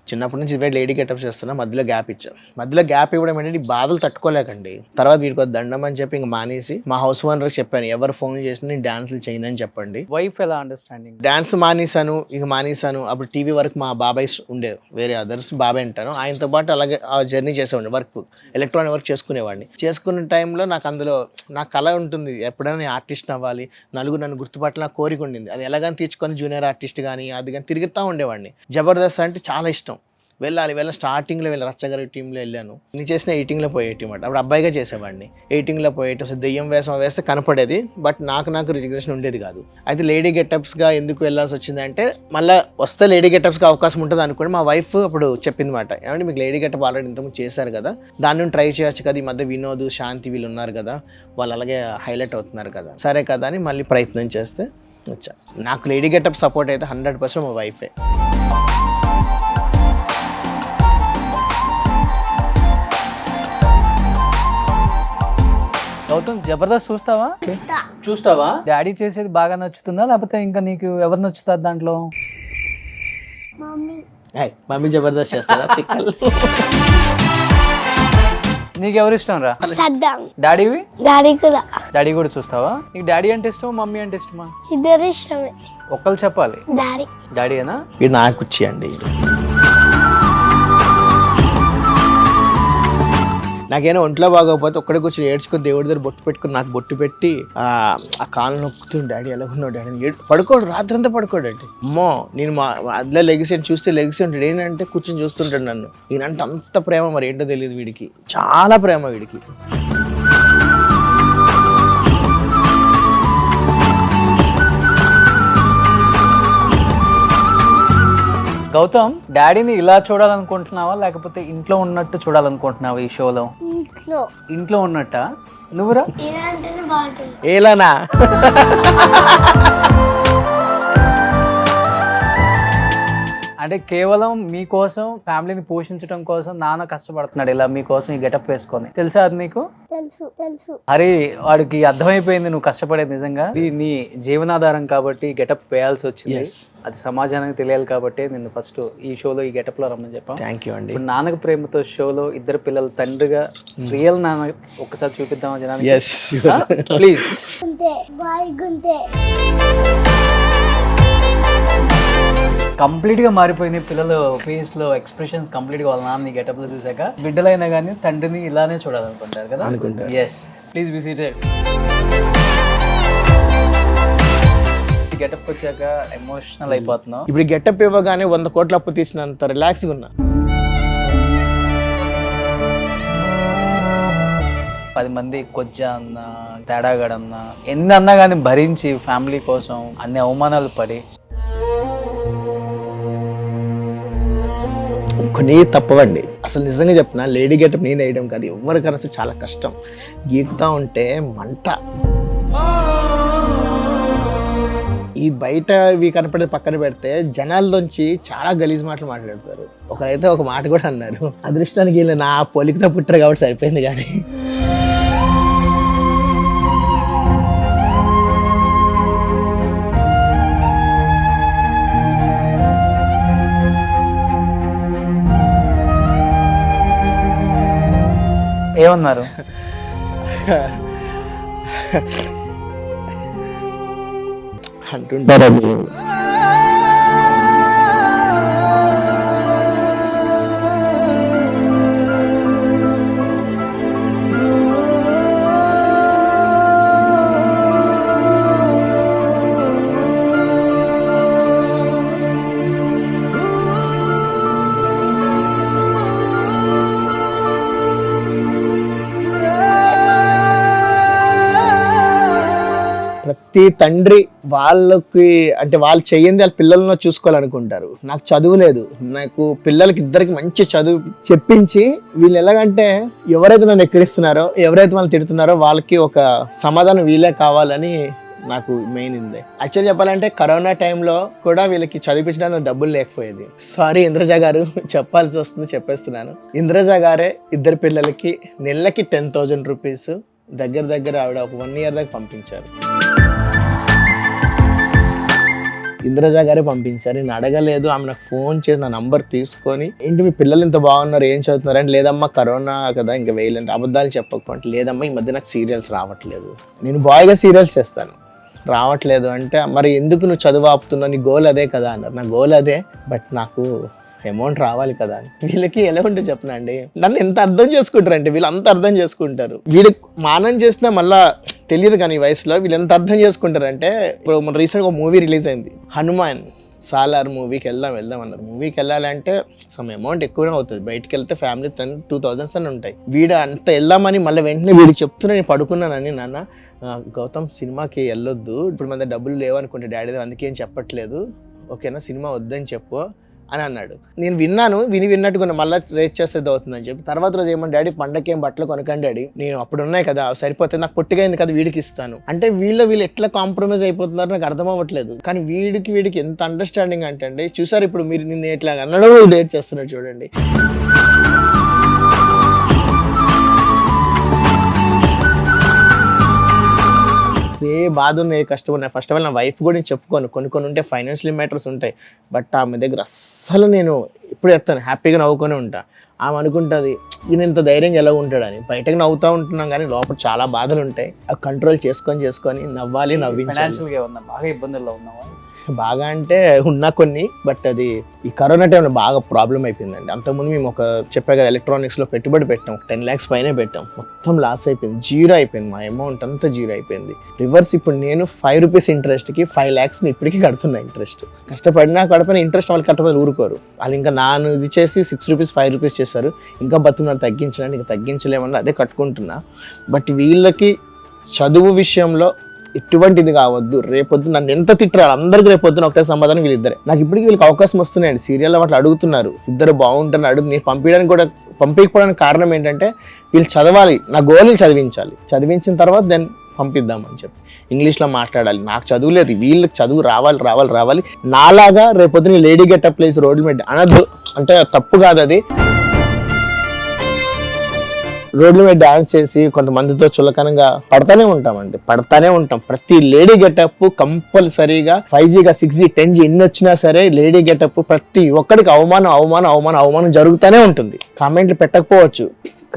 చిన్నప్పటి నుంచి ఇవే లేడీ గెటప్ చేస్తున్నా, మధ్యలో గ్యాప్ ఇచ్చాను. మధ్యలో గ్యాప్ ఇవ్వడం ఏంటంటే ఈ బాధలు తట్టుకోలేకండి. తర్వాత వీడికి దండం అని చెప్పి ఇంక మానేసి మా హౌస్ ఓనర్కి చెప్పాను, ఎవరు ఫోన్ చేసినా నేను డాన్సులు చేయను అని చెప్పండి. వైఫ్ ఎలా అండర్స్టాండింగ్? డాన్స్ మానేశాను. అప్పుడు టీవీ వర్క్ మా బాబాయ్ ఉండేది, వేరే అదర్స్ బాబాయ్ అంటాను, ఆయనతో పాటు అలాగే ఆ జర్నీ చేసేవాడిని, వర్క్ ఎలక్ట్రానిక్ వర్క్ చేసుకునేవాడిని. చేసుకున్న టైంలో నాకు అందులో నా కళ ఉంటుంది, ఎప్పుడైనా ఆర్టిస్ట్ అవ్వాలి, నలుగురు నన్ను గుర్తుపట్టాల కోరిక ఉండింది. అది ఎలాగని తీర్చుకొని జూనియర్ ఆర్టిస్ట్ కానీ అది కానీ తిరుగుతూ ఉండేవాడిని. జబర్దస్త్ అంటే చాలా ఇష్టం, వెళ్ళాలి. స్టార్టింగ్లో రచ్చగారి టీంలో వెళ్ళాను. నేను చేసిన 18లో పోయేటి మాట, అప్పుడు అబ్బాయిగా చేసేవాడిని. 18లో పోయేటి అసలు దెయ్యం వేస్తే కనపడేది, బట్ నాకు రిజిగ్నేషన్ ఉండేది కాదు. అయితే లేడీ గెటప్స్గా ఎందుకు వెళ్ళాల్సి వచ్చిందంటే, మళ్ళీ వస్తే లేడీ గెటప్స్గా అవకాశం ఉంటుంది అనుకోండి. మా వైఫ్ అప్పుడు చెప్పింది మాట, ఏమంటే మీకు లేడీ గెటప్ ఆల్రెడీ ఇంతకుముందు చేశారు కదా, దాన్ని ట్రై చేయొచ్చు కదా, ఈ మధ్య వినోద్, శాంతి వీళ్ళు ఉన్నారు కదా, వాళ్ళు అలాగే హైలైట్ అవుతున్నారు కదా, సరే కదా అని మళ్ళీ ప్రయత్నం చేస్తే వచ్చా. నాకు లేడీ గెటప్ సపోర్ట్ అయితే 100% మా వైఫే. గౌతమ్, జబర్దస్త్ చూస్తావా? డాడీ చేసేది బాగా నచ్చుతుందా, లేకపోతే ఇంకా నీకు ఎవరు నచ్చుతారు దాంట్లో? మమ్మీ జబర్దస్త్ చేస్తారా? నీకు ఎవరు ఇష్టం రా? డాడీవి? డాడీ కూడా చూస్తావా? నీకు డాడీ అంటే ఇష్టమా, మమ్మీ అంటే ఇష్టమా? ఇద్దరు ఇష్టమే. ఒక్కరు చెప్పాలి. డాడీనా? ఇది నాకు వచ్చి అండి. నాకేమో ఒంట్లో బాగోకపోతే ఒక్కడే కూర్చొని ఏడ్చుకొని దేవుడి దగ్గర బొట్టు పెట్టుకుని నాకు బొట్టు పెట్టి ఆ కాళ్ళు నొక్కుతుంది, డాడీ ఎలాగున్నావు డాడీ పడుకోడు, రాత్రి అంతా పడుకోడండి. అమ్మో, నేను మా అదిలో లెగిసి ఉంటాడు, ఏంటంటే కూర్చొని చూస్తుంటాడు నన్ను. ఈయనంటే అంత ప్రేమ, మరి ఏంటో తెలియదు వీడికి, చాలా ప్రేమ వీడికి. గౌతమ్, డాడీని ఇలా చూడాలనుకుంటున్నావా, లేకపోతే ఇంట్లో ఉన్నట్టు చూడాలనుకుంటున్నావా ఈ షోలో? ఇంట్లో ఉన్నట్ట? నువ్వురా? ఏలానా? అంటే కేవలం మీకోసం, ఫ్యామిలీని పోషించడం కోసం నాన్న కష్టపడుతున్నాడు ఇలా మీకోసం ఈ గెటప్ వేసుకొని, తెలుసా అది నీకు? తెలుసు. అరే, వాడికి అర్థమైపోయింది నువ్వు కష్టపడేది నిజంగా. ఇది నీ జీవనాధారం కాబట్టి గెటప్ వేయాల్సి వచ్చింది. అది సమాజానికి తెలియాలి కాబట్టి నిన్ను ఫస్ట్ ఈ షోలో ఈ గెటప్ లో రమ్మని చెప్పాం. థ్యాంక్ యూ అండి. ఇప్పుడు నాన్నకు ప్రేమతో షోలో ఇద్దరు పిల్లలు తండ్రిగా రియల్ నాన్న ఒక్కసారి చూపిద్దామా జనానికి? ప్లీజ్. కంప్లీట్ గా మారిపోయినాయి పిల్లలు ఫేస్ లో ఎక్స్ప్రెషన్స్ కంప్లీట్ గా. వాళ్ళ నాన్న గెటప్ లో చూసాక బిడ్డలైనా కానీ తండ్రిని ఇలానే చూడాలనుకుంటారు కదా. Yes, please be seated. Getup వచ్చాక ఎమోషనల్ అయిపోతున్నావు. ఇప్పుడు గెటప్ ఇవ్వగానే 100 కోట్ల అప్పు తీసినంత రిలాక్స్గా ఉన్నా. 10 మంది కొజ్జా అన్నా, తేడాగడన్నా, ఎన్ని అన్నా కానీ భరించి ఫ్యామిలీ కోసం అన్ని అవమానాలు పడి కొన్ని తప్పవండి. అసలు నిజంగా చెప్తున్నా, లేడీ గెటప్ నేను వేయడం కాదు, ఎవరికైనా చాలా కష్టం. గీకుతా ఉంటే మంట. ఈ బయట ఇవి కనపడేది పక్కన పెడితే జనాల్లోంచి చాలా గలీజ్ మాటలు మాట్లాడతారు. ఒకరైతే ఒక మాట కూడా అన్నారు, అదృష్టానికి వీళ్ళు నా పోలికతో పుట్టారు కాబట్టి సరిపోయింది కానీ. ఏమన్నారు? అంటుంటారు. ప్రతి తండ్రి వాళ్ళకి అంటే వాళ్ళు చెయ్యింది వాళ్ళ పిల్లలను చూసుకోవాలనుకుంటారు. నాకు చదువు లేదు, నాకు పిల్లలకి ఇద్దరికి మంచి చదువు చెప్పించి వీళ్ళు ఎలాగంటే ఎవరైతే నన్ను ఎక్కిరిస్తున్నారో ఎవరైతే వాళ్ళు తిడుతున్నారో వాళ్ళకి ఒక సమాధానం వీళ్ళే కావాలని నాకు మెయిన్ ఉంది. యాక్చువల్ చెప్పాలంటే కరోనా టైంలో కూడా వీళ్ళకి చదివించడానికి డబ్బులు లేకపోయేది. సారీ ఇంద్రజ గారు, చెప్పాల్సి వస్తుంది, చెప్పేస్తున్నాను. ఇంద్రజ గారే ఇద్దరు పిల్లలకి నెలకి 10,000 రూపీస్ దగ్గర ఆవిడ ఒక 1 year దాకా పంపించారు. ఇంద్రజ గారే పంపించారు. నేను అడగలేదు, ఆమె నాకు ఫోన్ చేసి నా నంబర్ తీసుకొని ఏంటి మీ పిల్లలు ఇంత బాగున్నారు, ఏం చదువుతున్నారు అంటే లేదమ్మా కరోనా కదా ఇంకా వేయలేంటే అబద్ధాలు చెప్పకపోతే లేదమ్మా ఈ మధ్య నాకు సీరియల్స్ రావట్లేదు, నేను బాయ్గా సీరియల్స్ చేస్తాను రావట్లేదు అంటే మరి ఎందుకు నువ్వు చదువు ఆపుతున్నావు, నీ గోల్ అదే కదా అన్నారు. నా గోల్ అదే, బట్ నాకు అమౌంట్ రావాలి కదా అని. వీళ్ళకి ఎలా ఉంటే చెప్పనండి, నన్ను ఎంత అర్థం చేసుకుంటారు అంటే వీళ్ళు అంత అర్థం చేసుకుంటారు. వీళ్ళు మానం చేసినా మళ్ళా తెలియదు కానీ ఈ వయసులో వీళ్ళు ఎంత అర్థం చేసుకుంటారు అంటే ఇప్పుడు మన రీసెంట్గా ఒక మూవీ రిలీజ్ అయింది హనుమాన్ సాలార్ మూవీకి వెళ్దాం అన్నారు. మూవీకి వెళ్ళాలంటే సమ్ అమౌంట్ ఎక్కువనే అవుతుంది, బయటకు వెళ్తే ఫ్యామిలీ 10,000 అని ఉంటాయి. వీడు అంత వెళ్దామని మళ్ళీ వెంటనే వీడు చెప్తున్నా నేను పడుకున్నానని నాన్న గౌతమ్ సినిమాకి వెళ్ళొద్దు ఇప్పుడు మన డబ్బులు లేవనుకుంటే డాడీ దగ్గర అందుకే ఏం చెప్పట్లేదు ఓకేనా సినిమా వద్దని చెప్పు అని అన్నాడు. నేను విన్నట్టుకున్నా మళ్ళీ రేట్ చేస్తే అవుతుందని చెప్పి తర్వాత రోజు ఏమన్నా డాడీ పండగకి ఏం బట్టలు కొనకండి డాడీ, నేను అప్పుడు ఉన్నాయి కదా సరిపోతే నాకు పొట్టిగా అయింది కదా వీడికి ఇస్తాను అంటే వీళ్ళు ఎట్లా కాంప్రమైజ్ అయిపోతున్నారు నాకు అర్థం అవ్వట్లేదు. కానీ వీడికి ఎంత అండర్స్టాండింగ్ అంటే అండి చూసారు ఇప్పుడు మీరు నిన్ను ఎట్లా అన్నడో డేట్ చేస్తున్నారు చూడండి. ఏ బాధ ఉన్నాయి ఏ కష్టం ఉన్నాయి ఫస్ట్ ఆఫ్ ఆల్ నా వైఫ్ కూడా నేను చెప్పుకోను, కొన్ని ఉంటే ఫైనాన్షియల్ మ్యాటర్స్ ఉంటాయి, బట్ ఆమె దగ్గర అస్సలు నేను ఎప్పుడు చెప్తాను హ్యాపీగా నవ్వుకొని ఉంటా. ఆమె అనుకుంటుంది ఈయన ఇంత ధైర్యంగా ఎలా ఉంటాడని. బయటకు నవ్వుతూ ఉంటున్నాం కానీ లోపల చాలా బాధలు ఉంటాయి, అవి కంట్రోల్ చేసుకొని నవ్వాలి, నవ్వించాలి. బాగా ఇబ్బందుల్లో ఉన్నావా? బాగా అంటే ఉన్నా కొన్ని, బట్ అది ఈ కరోనా టైంలో బాగా ప్రాబ్లం అయిపోయిందండి. అంతకుముందు మేము ఒక చెప్పా కదా ఎలక్ట్రానిక్స్లో పెట్టుబడి పెట్టాం, 10 lakhs పైనే పెట్టాం, మొత్తం లాస్ అయిపోయింది, జీరో అయిపోయింది, మా అమౌంట్ అంతా జీరో అయిపోయింది. రివర్స్ ఇప్పుడు నేను 5 rupees ఇంట్రెస్ట్కి 5 lakhs ఇప్పటికీ కడుతున్నా ఇంట్రెస్ట్. కష్టపడినా కడపైన ఇంట్రెస్ట్ వాళ్ళు కట్టబోదు ఊరుకోరు వాళ్ళు, ఇంకా నాను ఇది చేసి 6 rupees 5 rupees చేస్తారు, ఇంకా బతుకున్నాను తగ్గించడానికి ఇంకా తగ్గించలేమన్నా అదే కట్టుకుంటున్నా. బట్ వీళ్ళకి చదువు విషయంలో ఎటువంటిది కావద్దు, రేపొద్దు నన్ను ఎంత తిట్టరాలి అందరికి రేపొద్దున ఒకటే సమాధానం వీళ్ళిద్దరే. నాకు ఇప్పటికీ వీళ్ళకి అవకాశం వస్తున్నాయండి, సీరియల్లో వాటిలో అడుగుతున్నారు, ఇద్దరు బాగుంటారని నేను పంపించకపోవడానికి కారణం ఏంటంటే వీళ్ళు చదవాలి, నా గోల్ చదివించిన తర్వాత దెన్ పంపిద్దామని చెప్పి ఇంగ్లీష్లో మాట్లాడాలి. నాకు చదువు లేదు, వీళ్ళకి చదువు రావాలి. నాలాగా రేపొద్దున లేడీ గెటప్ ప్లేస్ రోడ్ల మీద అనద్దు అంటే తప్పు కాదు, అది రోడ్ల మీద డాన్స్ చేసి కొంతమందితో చులకనంగా పడతానే ఉంటాం. ప్రతి లేడీ గెటప్ కంపల్సరీగా 5G 6G 10G ఎన్ని వచ్చినా సరే లేడీ గెటప్ ప్రతి ఒక్కడికి అవమానం జరుగుతూనే ఉంటుంది. కామెంట్లు పెట్టకపోవచ్చు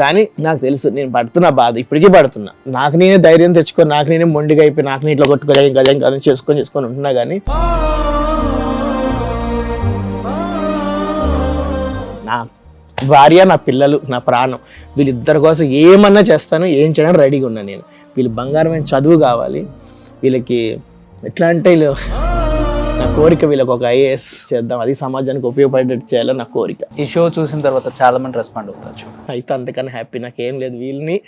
కానీ నాకు తెలుసు నేను పడుతున్నా బాధ, ఇప్పటికీ పడుతున్నా. నాకు నేనే ధైర్యం తెచ్చుకొని నాకు నేనే మొండిగా అయిపోయి నాకు నేను ఇట్లా కొట్టుకోలేం కదా చేసుకొని ఉంటున్నా. కానీ నా భార్య, నా పిల్లలు, నా ప్రాణం, వీళ్ళిద్దరి కోసం ఏమన్నా చేస్తాను, ఏం చేయడానికి రెడీగా ఉన్నాను నేను. వీళ్ళు బంగారమైన చదువు కావాలి, వీళ్ళకి ఎట్లా అంటే వీళ్ళు నా కోరిక వీళ్ళకి ఒక IAS చేద్దాం, అది సమాజానికి ఉపయోగపడేటట్టు చేయాలని నా కోరిక. ఈ షో చూసిన తర్వాత చాలా మంది రెస్పాండ్ అవుతారు అయితే అంతకన్నా హ్యాపీ నాకేం లేదు. వీళ్ళని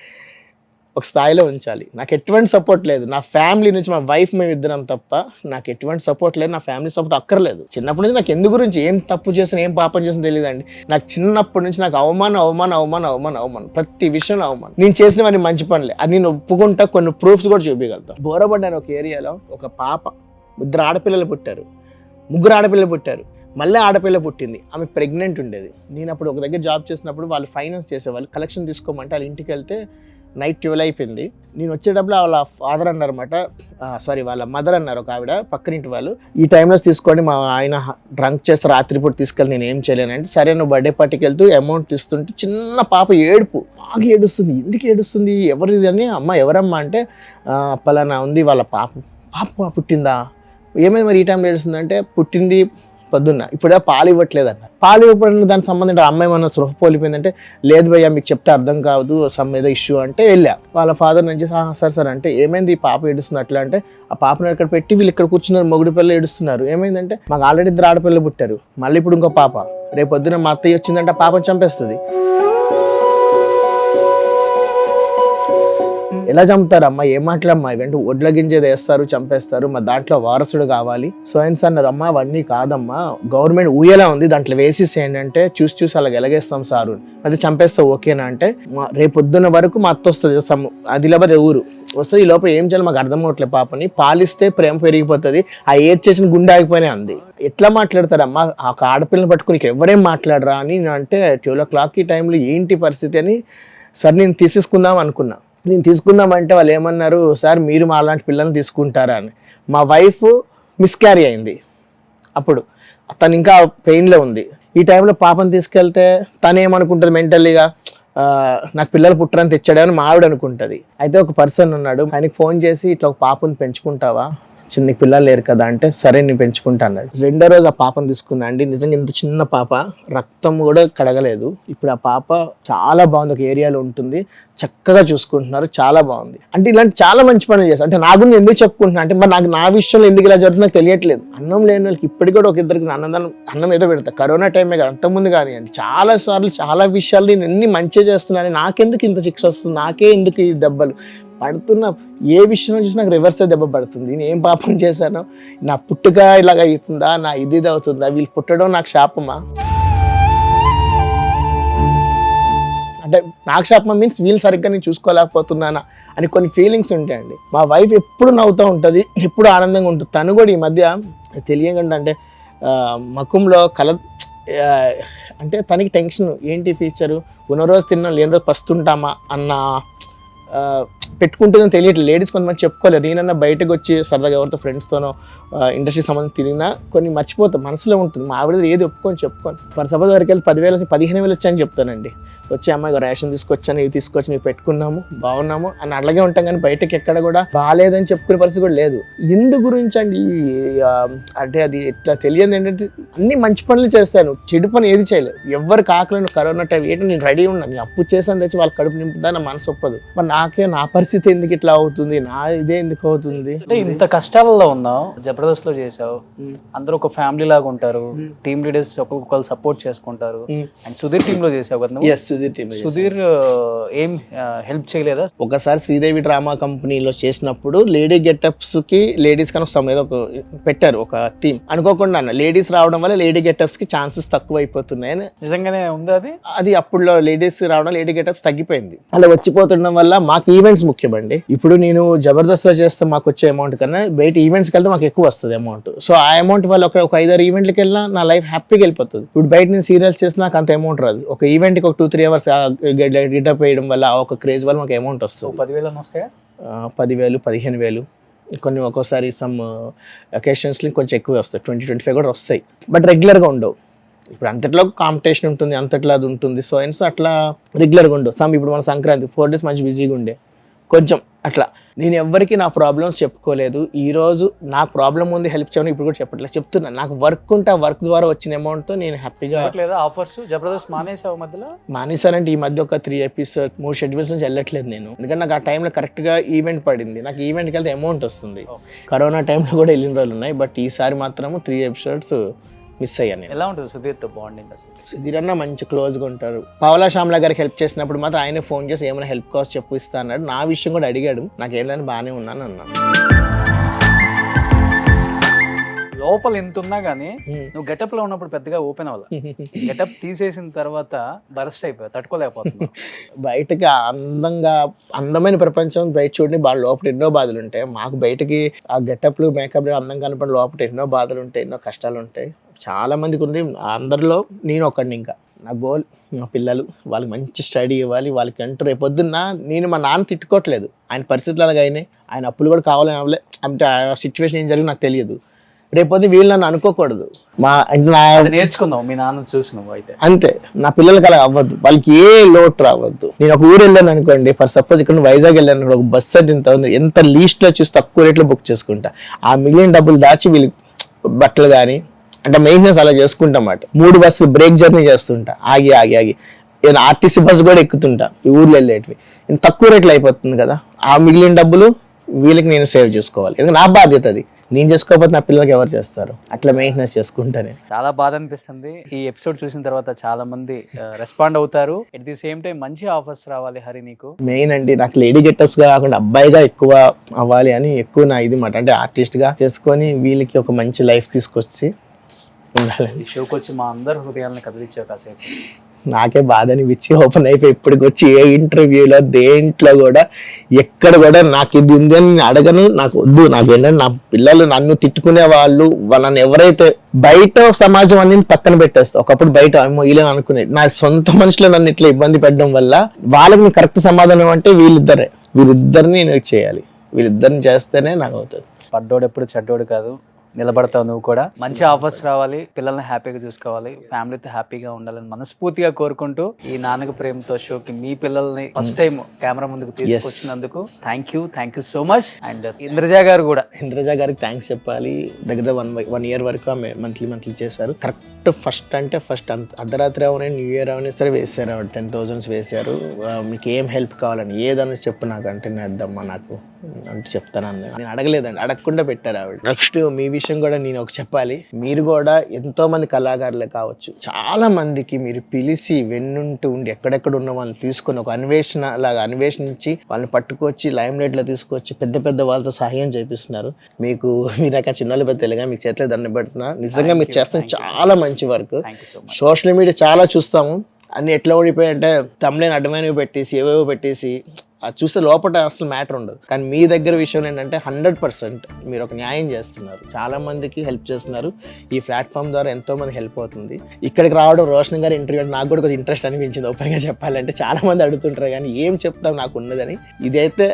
ఒక స్థాయిలో ఉంచాలి. నాకు ఎటువంటి సపోర్ట్ లేదు నా ఫ్యామిలీ నుంచి, మా వైఫ్ మేము ఇద్దరం తప్ప నాకు ఎటువంటి సపోర్ట్ లేదు, నా ఫ్యామిలీ సపోర్ట్ అక్కర్లేదు. చిన్నప్పటి నుంచి నాకు ఎందు గురించి ఏం తప్పు చేసిన ఏం పాపం చేసిన తెలియదండి. నాకు చిన్నప్పటి నుంచి నాకు అవమానం ప్రతి విషయంలో అవమానం. నేను చేసినవన్నీ మంచి పనులే, అది నేను ఒప్పుకుంటా, కొన్ని ప్రూఫ్స్ కూడా చూపించగలుగుతా. బోరబండి ఒక ఏరియాలో ఒక పాప, 2 ఆడపిల్లలు పుట్టారు, 3 ఆడపిల్లలు పుట్టారు, మళ్ళీ ఆడపిల్ల పుట్టింది, ఆమె ప్రెగ్నెంట్ ఉండేది. నేను అప్పుడు ఒక దగ్గర జాబ్ చేసినప్పుడు వాళ్ళు ఫైనాన్స్ చేసేవాళ్ళు, కలెక్షన్ తీసుకోమంటే వాళ్ళ ఇంటికి వెళ్తే నైట్ 12 అయిపోయింది. నేను వచ్చేటప్పుడు వాళ్ళ ఫాదర్ అన్నారన్నమాట, వాళ్ళ మదర్ అన్నారు, ఒక ఆవిడ పక్కనింటి వాళ్ళు, ఈ టైంలో తీసుకోండి మా ఆయన డ్రంక్ చేస్తే రాత్రిపూట తీసుకెళ్ళి నేను ఏం చేయలేనంటే సరే నువ్వు బర్త్డే పార్టీకి వెళ్తూ అమౌంట్ ఇస్తుంటే చిన్న పాప ఏడుపు, బాగా ఏడుస్తుంది. ఎందుకు ఏడుస్తుంది, ఎవరిది అని, అమ్మ ఎవరమ్మా అంటే పలానా ఉంది వాళ్ళ పాప పుట్టిందా, ఏమైంది మరి ఈ టైంలో ఏడుస్తుందంటే పుట్టింది పొద్దున్న, ఇప్పుడే పాలు ఇవ్వట్లేదన్న. పాలు ఇవ్వడం దానికి సంబంధించి అమ్మాయి మన సృహ పోలిపోయిందంటే లేదు భయ్యా మీకు చెప్తే అర్థం కాదు సమ్ ఏదో ఇష్యూ అంటే వెళ్ళా. వాళ్ళ ఫాదర్ నుంచి సరే అంటే ఏమైంది ఈ పాప ఏడుస్తుంది అట్లా అంటే ఆ పాపను ఇక్కడ పెట్టి వీళ్ళు ఇక్కడ కూర్చున్నారు, మొగుడు పిల్లలు ఏడుస్తున్నారు. ఏమైందంటే మాకు ఆల్రెడీ 2 ఆడపిల్లలు పుట్టారు, మళ్ళీ ఇప్పుడు ఇంకో పాప, రేపు పొద్దున మా అత్తయ్య వచ్చిందంటే ఆ పాపను చంపేస్తుంది. ఎలా చంపుతారమ్మా, ఏం మాట్లాడమ్మా, ఇవంటే ఒడ్ల గింజ వేస్తారు, చంపేస్తారు, మా దాంట్లో వారసుడు కావాలి. సో ఆయన అన్నారు, అమ్మా అవన్నీ కాదమ్మా, గవర్నమెంట్ ఊయేలా ఉంది, దాంట్లో వేసేసేయండి అంటే చూసి అలా ఎలాగేస్తాం సారు, అది చంపేస్తా ఓకేనా అంటే, రేపు పొద్దున్న వరకు మా అత్త వస్తుంది ఆదిలాబాద్ ఊరు వస్తుంది, ఈ లోపల ఏం చేయాలి మాకు అర్థం అవట్లేదు, పాపని పాలిస్తే ప్రేమ పెరిగిపోతుంది, ఆ ఏడ్ చేసిన గుండె ఆగిపోయినా అంది. ఎట్లా మాట్లాడతారమ్మా, ఆ ఆడపిల్లని పట్టుకుని ఎవరేం మాట్లాడరా అని నేను అంటే 12 o'clock ఈ టైంలో ఏంటి పరిస్థితి అని, సార్ నేను తీసేసుకుందాం అనుకున్నా. నేను తీసుకుందామంటే వాళ్ళు ఏమన్నారు, సార్ మీరు మా అలాంటి పిల్లల్ని తీసుకుంటారా అని. మా వైఫ్ మిస్క్యారీ అయింది అప్పుడు, తను ఇంకా పెయిన్లో ఉంది. ఈ టైంలో పాపను తీసుకెళ్తే తను ఏమనుకుంటుంది మెంటల్లీగా, నాకు పిల్లలు పుట్టరని తెచ్చాడని మా ఆవిడ అనుకుంటుంది. అయితే ఒక పర్సన్ ఉన్నాడు, ఆయనకి ఫోన్ చేసి ఇట్లా ఒక పాపను పెంచుకుంటావా, చిన్న పిల్లలు లేరు కదా అంటే, సరే నేను పెంచుకుంటా అన్నాడు. 2వ రోజు ఆ పాపను తీసుకున్నా అండి. నిజంగా ఇంత చిన్న పాప, రక్తం కూడా కడగలేదు. ఇప్పుడు ఆ పాప చాలా బాగుంది, ఒక ఏరియాలో ఉంటుంది, చక్కగా చూసుకుంటున్నారు, చాలా బాగుంది. అంటే ఇలాంటి చాలా మంచి పనులు చేస్తారు. అంటే నా గురించి ఎందుకు చెప్పుకుంటున్నా అంటే, మరి నాకు నా విషయంలో ఎందుకు ఇలా జరుగుతుందో నాకు తెలియట్లేదు. అన్నం లేని వాళ్ళకి ఇప్పటికి కూడా ఒక ఇద్దరికి అన్నం ఏదో పెడతా. కరోనా టైమే కదా, అంతకుముందు కానివ్వండి, చాలా సార్లు చాలా విషయాలు నేను ఎన్ని మంచిగా చేస్తున్నాను, నాకెందుకు ఇంత శిక్ష వస్తుంది, నాకే ఎందుకు ఈ దెబ్బలు పడుతున్నా, ఏ విషయంలో చూసి నాకు రివర్స్ దెబ్బ పడుతుంది. నేను ఏం పాపం చేశానో, నా పుట్టుక ఇలాగ అవుతుందా, నా ఇది అవుతుందా, వీళ్ళు పుట్టడం నాకు శాపమా, అంటే నాకు శాపమా మీన్స్ వీళ్ళు సరిగ్గా నేను చూసుకోలేకపోతున్నానా అని కొన్ని ఫీలింగ్స్ ఉంటాయండి. మా వైఫ్ ఎప్పుడు నవ్వుతూ ఉంటుంది, ఎప్పుడు ఆనందంగా ఉంటుంది. తను కూడా ఈ మధ్య తెలియకుండా అంటే మకంలో అంటే తనకి టెన్షన్ ఏంటి ఫీచరు, ఉన్న రోజు తిన్నాం లేని రోజు పస్తుంటామా అన్న పెట్టుకుంటుందని తెలియట్లేదు. లేడీస్ కొంతమంది చెప్పుకోలేరు. నేనన్నా బయటకు వచ్చి సరదాగా ఎవరితో ఫ్రెండ్స్తోనో ఇండస్ట్రీ సంబంధం తిరిగినా కొన్ని మర్చిపోతాం, మనసులో ఉంటుంది. మా ఆవిడ ఏది ఒప్పుకొని ఫర్ సపోజ్ వరకు వెళ్ళి 10,000 15,000 వచ్చాయని చెప్తానండి. వచ్చి అమ్మాయి రేషన్ తీసుకొచ్చాను, ఇవి తీసుకొచ్చి మీరు పెట్టుకున్నాము, బాగున్నాము అని అలాగే ఉంటాం, కానీ బయటకి ఎక్కడ కూడా బాగాలేదని చెప్పుకునే పరిస్థితి కూడా లేదు. ఎందు గురించి అండి అంటే అది ఇట్లా తెలియదు ఏంటంటే, అన్ని మంచి పనులు చేస్తాను, చెడు పని ఏది చేయలేదు. ఎవరు కాకలేను. కరోనా టైం ఏంటంటే నేను రెడీ ఉన్నాను, నేను అప్పు చేసాను తెచ్చి వాళ్ళ కడుపు నింపుదా, నా మనసు ఒప్పదు. మరి నా పరిస్థితి ఎందుకు ఇట్లా అవుతుంది, నా ఇదే ఎందుకు అవుతుంది. అంటే ఇంత కష్టాలలో ఉన్నావు, జబర్దస్త్ లో చేసావు, అందరూ ఒక ఫ్యామిలీ లాగా ఉంటారు, టీమ్ లీడర్స్ ఒక్కొక్కరు సపోర్ట్ చేసుకుంటారు, అండ్ సుధీర్ టీమ్ లో చేసావు కదా. సుధీర్ ఏం హెల్ప్ చేయలేదా? ఒకసారి శ్రీదేవి డ్రామా కంపెనీలో చేసినప్పుడు లేడీ గెటప్స్ కి లేడీస్ కన్నా ఏదో ఒక పెట్టారు, ఒక థీమ్. అనుకోకుండా లేడీస్ రావడం వల్ల లేడీ గెటప్స్ కి ఛాన్సెస్ తక్కువ అయిపోతున్నాయని. నిజంగానే ఉంది అది అప్పుడులో లేడీస్ రావడం, లేడీ గెటప్స్ తగ్గిపోయింది. అలా వచ్చిపోతుండడం వల్ల మాకు ఈవెంట్స్ ముఖ్యమండి. ఇప్పుడు నేను జబర్దస్త్ లో చేస్తే మాకు వచ్చే అమౌంట్ కన్నా బయట ఈవెంట్స్కి వెళ్తే మాకు ఎక్కువ వస్తుంది అమౌంట్. సో ఆ అమౌంట్ వల్ల ఒక 5-6 ఈవెంట్లకి వెళ్ళినా నా లైఫ్ హ్యాపీగా వెళ్ళిపోతుంది. ఇప్పుడు బయట నేను సీరియల్స్ చేసినా నాకు అంత అమౌంట్ రాదు. ఒక ఈవెంట్కి ఒక 2-3 hours రిటర్న్ వేయడం వల్ల ఒక క్రేజ్ వల్ల మాకు అమౌంట్ వస్తుంది. 10,000 వస్తాయా? 10,000 15,000 కొన్ని ఒక్కోసారి సమ్ అకేషన్స్లో కొంచెం ఎక్కువ వస్తాయి, 20-25 కూడా వస్తాయి, బట్ రెగ్యులర్గా ఉండవు. ఇప్పుడు అంతట్లో కాంపిటీషన్ ఉంటుంది, అంతట్లో అది ఉంటుంది. సో అట్లా రెగ్యులర్గా ఉండవు. సమ్ ఇప్పుడు మన సంక్రాంతి 4 days మంచి బిజీగా ఉండే, కొంచెం అట్లా. నేను ఎవరికి నా ప్రాబ్లమ్స్ చెప్పుకోలేదు. ఈరోజు నాకు ప్రాబ్లం ఉంది, హెల్ప్ చేయను ఇప్పుడు కూడా చెప్పట్లేదు, చెప్తున్నాను. నాకు వర్క్ ఉంటే ఆ వర్క్ ద్వారా వచ్చిన అమౌంట్తో నేను హ్యాపీగా. ఆఫర్స్ జబర్దస్త్ మానేసావు మధ్యలో? మానేసానంటే ఈ మధ్య ఒక 3 episodes 3 షెడ్యూల్స్ నుంచి వెళ్ళట్లేదు నేను, ఎందుకంటే నాకు ఆ టైంలో కరెక్ట్గా ఈవెంట్ పడింది. నాకు ఈవెంట్కి వెళ్తే అమౌంట్ వస్తుంది. కరోనా టైంలో కూడా వెళ్ళిన రోజులు ఉన్నాయి, బట్ ఈసారి మాత్రము 3 episodes మిస్ అయ్యాను. ఎలా ఉంటుంది సుధీర్తో బాండింగ్ అసలు? సుధీర్ అన్న మంచి క్లోజ్గా ఉంటారు. పావలా శ్యామ్లా గారికి హెల్ప్ చేసినప్పుడు మాత్రం ఆయన ఫోన్ చేసి ఏమైనా హెల్ప్ కావచ్చు చెప్పు ఇస్తా అన్నాడు. నా విషయం కూడా అడిగాడు, నాకు ఏమైనా బాగానే ఉన్నాను అన్నాను. లోపల ఎంత ఉన్నా గానీ నువ్వు గెటప్ లో ఉన్నప్పుడు పెద్దగా ఓపెన్ అవ్వాలి. గెటప్ తీసేసిన తర్వాత బరస్ట్ అయిపోయి తట్టుకోలేకపోతున్నావు. బయటకి అందమైన ప్రపంచం బయట చూడండి, బాగా లోపల ఎన్నో బాధలు ఉంటాయి. మాకు బయటకి ఆ గెటప్లు మేకప్ అందం కనపడి లోపల ఎన్నో బాధలు ఉంటాయి, ఎన్నో కష్టాలు ఉంటాయి. చాలా మందికి ఉంది, అందరిలో నేను ఒకడిని. ఇంకా నా గోల్ మా పిల్లలు, వాళ్ళకి మంచి స్టడీ ఇవ్వాలి, వాళ్ళకి అంటూ రేపొద్దున్న నేను మా నాన్న తిట్టుకోవట్లేదు, ఆయన పరిస్థితులు అలాగ అయినాయి, ఆయన అప్పులు కూడా కావాలని అవ్వలే, అంటే ఆ సిచ్యువేషన్ ఏం జరిగింది నాకు తెలియదు. రేపొద్దు వీళ్ళు నన్ను అనుకోకూడదు. నేర్చుకుందాం మీ నాన్న చూసినావు అయితే అంతే. నా పిల్లలకి అలా అవ్వద్దు, వాళ్ళకి ఏ లోటు రావద్దు. నేను ఒక ఊరు వెళ్ళాను అనుకోండి, ఫర్ సపోజ్ ఇక్కడ వైజాగ్ వెళ్ళాను, ఒక బస్ అంటే ఎంత లీస్ట్ లో చూసి తక్కువ రేట్లో బుక్ చేసుకుంటా. ఆ మిగిలిన డబ్బులు దాచి వీళ్ళు బట్టలు కానీ అంటే మెయింటెనెన్స్ అలా చేసుకుంటా అన్నమాట. 3 బస్సు బ్రేక్ జర్నీ చేస్తుంటా, ఆగి నేను ఆర్టీసీ బస్సు కూడా ఎక్కుతుంటా ఈ ఊర్లో వెళ్ళేటివి. తక్కువ రేట్లు అయిపోతుంది కదా, ఆ మిగిలిన డబ్బులు వీళ్ళకి నేను సేవ్ చేసుకోవాలి, ఎందుకంటే నా బాధ్యత అది. నేను చేసుకోకపోతే నా పిల్లలకి ఎవరు చేస్తారు? అట్లా మెయింటెనెన్స్ చేసుకుంటానే. చాలా బాధ అనిపిస్తుంది. ఈ ఎపిసోడ్ చూసిన తర్వాత చాలా మంది రెస్పాండ్ అవుతారు. ఎట్ ది సేమ్ టైం మంచి ఆఫర్స్ రావాలి హరి నీకు. మెయిన్ అండి నాకు లేడీ గెటప్స్ గా కాకుండా అబ్బాయిగా ఎక్కువ అవ్వాలి అని ఎక్కువ నా ఇది మాట. అంటే ఆర్టిస్ట్ గా చేసుకొని వీళ్ళకి ఒక మంచి లైఫ్ తీసుకొచ్చి ఉండాలి. ఈ షోకి వచ్చి మా అందరు హృదయాలను కదిలించావు కాసేపు. నాకే బాధ అనిపించి ఓపెన్ అయిపోయి ఇప్పటికి వచ్చి ఏ ఇంటర్వ్యూలో దేంట్లో కూడా ఎక్కడ కూడా నాకు ఇది ఉంది అని నేను అడగను. నాకు వద్దు. నాకు ఏంటంటే నా పిల్లలు నన్ను తిట్టుకునే వాళ్ళు వాళ్ళని ఎవరైతే బయట సమాజం అనేది పక్కన పెట్టేస్తా. ఒకప్పుడు బయట ఏమో ఇలా అనుకునేది. నా సొంత మనుషులు నన్ను ఇట్లా ఇబ్బంది పెట్టడం వల్ల వాళ్ళకి కరెక్ట్ సమాధానం అంటే వీళ్ళిద్దరిని నేను చేయాలి. వీళ్ళిద్దరిని చేస్తేనే నాకు అవుతుంది. పడ్డోడు ఎప్పుడు చెడ్డోడు కాదు, నిలబడతావు నువ్వు కూడా. మంచి ఆఫర్స్ రావాలి, పిల్లల్ని హ్యాపీగా చూసుకోవాలి, ఫ్యామిలీతో హ్యాపీగా ఉండాలని మనస్ఫూర్తిగా కోరుకుంటూ ఈ నాన్నక ప్రేమతో షోకి మీ పిల్లల్ని ఫస్ట్ టైం కెమెరా ముందుకు తీసుకొచ్చినందుకు thank you so much. And Indraja గారు కూడా, ఇంద్రజ గారికి థ్యాంక్స్ చెప్పాలి. దగ్గర 1 year వరకు ఆమె మంత్లీ చేశారు. కరెక్ట్ ఫస్ట్ అర్ధరాత్రి అవనే న్యూ ఇయర్ అవనే సరే వేసారు. 10,000 వేశారు. మీకు ఏం హెల్ప్ కావాలని ఏదన్నా చెప్పు నాకు అంటే నేద్దమ్మా నాకు అంటే చెప్తాను. నేను అడగలేదండి, అడగకుండా పెట్టారు ఆవిడ. నెక్స్ట్ మీ విషయం కూడా నేను ఒక చెప్పాలి. మీరు కూడా ఎంతో మంది కళాకారులే కావచ్చు, చాలా మందికి మీరు పిలిచి వెన్నుంటూ ఉండి ఎక్కడెక్కడ ఉన్న వాళ్ళని తీసుకొని ఒక అన్వేషించి వాళ్ళని పట్టుకొచ్చి లైమ్ లైట్ లో తీసుకొచ్చి పెద్ద వాళ్ళతో సహాయం చేపిస్తున్నారు. మీరు అక్కడ చిన్నలు పెద్ద తెలుగా మీకు చేతిలో దండ పెడుతున్నా. నిజంగా మీరు చేస్తున్న చాలా మంచి వర్క్. సోషల్ మీడియా చాలా చూస్తాము, అన్ని ఎట్లా ఓడిపోయి అంటే తమ్ములేని అడ్డమైనవి పెట్టేసి ఏవేవో పెట్టేసి అది చూస్తే లోపల అసలు మ్యాటర్ ఉండదు. కానీ మీ దగ్గర విషయం ఏంటంటే 100% మీరు ఒక న్యాయం చేస్తున్నారు, చాలా మందికి హెల్ప్ చేస్తున్నారు. ఈ ప్లాట్ఫామ్ ద్వారా ఎంతో మంది హెల్ప్ అవుతుంది. ఇక్కడికి రావడం రోషన్ గారి ఇంటర్వ్యూ అంటే నాకు కూడా కొంచెం ఇంట్రెస్ట్ అనిపించింది. ఓపెన్గా చెప్పాలంటే చాలా మంది అడుగుతుంటారు కానీ ఏం చెప్తాం నాకు ఉన్నదని. ఇదైతే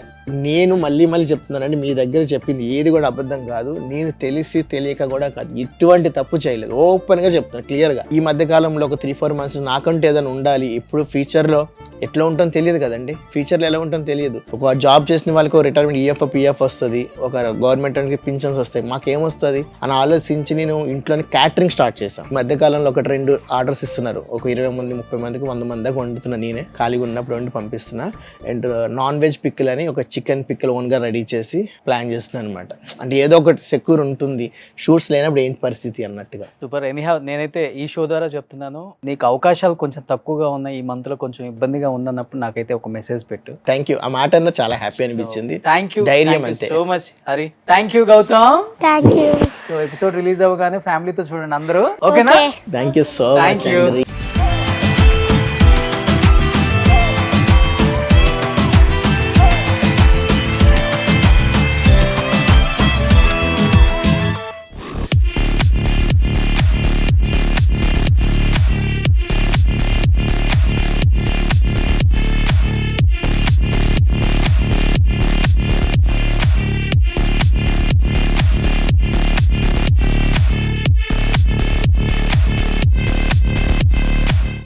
నేను మళ్ళీ చెప్తున్నానండి, మీ దగ్గర చెప్పింది ఏది కూడా అబద్ధం కాదు. నేను తెలిసి తెలియక కూడా కాదు, ఇటువంటి తప్పు చేయలేదు. ఓపెన్గా చెప్తాను క్లియర్గా. ఈ మధ్య కాలంలో ఒక 3-4 months నాకంటే ఏదైనా ఉండాలి. ఇప్పుడు ఫ్యూచర్లో ఎట్లా ఉంటుందో తెలియదు కదండి. ఫ్యూచర్లో ఎలా ఉంటుందో తెలియదు. ఒక జాబ్ చేసిన వాళ్ళకి రిటైర్మెంట్ EF వస్తుంది, ఒక గవర్నమెంట్ పింఛన్స్ వస్తాయి, మాకేమొస్తుంది అని ఆలోచించి నేను ఇంట్లోనే క్యాటరింగ్ స్టార్ట్ చేశాను. ఈ మధ్య కాలంలో 1-2 ఆర్డర్స్ ఇస్తున్నారు. ఒక 20 మంది 30 మందికి 100 మంది దాకా వండుతున్నా నేనే, ఖాళీగా ఉన్నప్పుడు వండి పంపిస్తున్నా. అండ్ నాన్ వెజ్ పిక్కల్ అని ఒక చికెన్ పిక్కల్ ఓన్గా రెడీ చేసి ప్లాన్ చేస్తున్నాను అనమాట. అంటే ఏదో ఒకటి సెక్యూర్ ఉంటుంది, షూట్స్ లేనప్పుడు ఏంటి పరిస్థితి అన్నట్టుగా. సూపర్. ఎనీహౌ నేనైతే ఈ షో ద్వారా చెప్తున్నాను, నీకు అవకాశాలు కొంచెం తక్కువగా ఉన్నాయి, ఈ మంత్ లో కొంచెం ఇబ్బందిగా ఉందన్నప్పుడు నాకైతే ఒక మెసేజ్ పెట్టు. Thank you. ఆ మాట అన్న చాలా హ్యాపీ అనిపించింది. థ్యాంక్ యూ ధైర్యం అంతే. So much Hari. Thank you Gautam. Thank you. So episode release అవ్వగానే ఫ్యామిలీతో చూడండి అందరూ. ఓకేనా? Thank you so much.